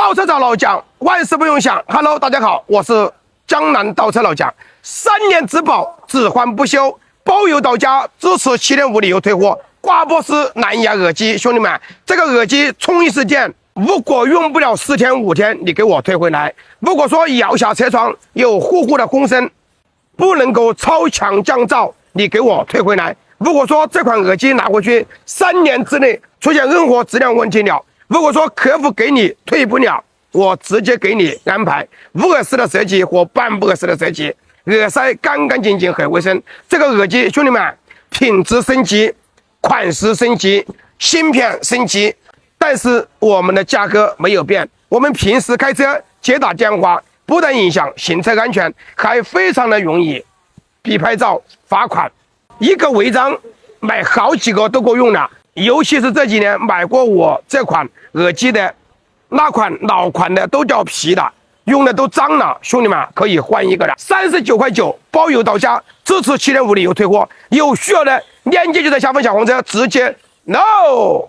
倒车找老蒋，万事不用想。Hello， 大家好，我是江南倒车老蒋。3年质保，只换不修，包邮到家，支持7点5理由退货。挂波式蓝牙耳机，兄弟们，这个耳机充一次电，如果用不了4天5天，你给我退回来。如果说摇下车窗有呼呼的风声，不能够超强降噪，你给我退回来。如果说这款耳机拿回去3年之内出现任何质量问题了，如果说客服给你退不了，我直接给你安排不合适的设计或半不合适的设计，耳塞干干净净很卫生。这个耳机兄弟们，品质升级，款式升级，芯片升级，但是我们的价格没有变。我们平时开车接打电话不但影响行车安全，还非常的容易被拍照罚款。一个违章买好几个都够用了，尤其是这几年买过我这款耳机的，那款老款的都叫皮的，用的都脏了，兄弟们可以换一个了，39.9块，包邮到家，支持7点5理由退货。有需要的链接就在下方小黄车，直接 no。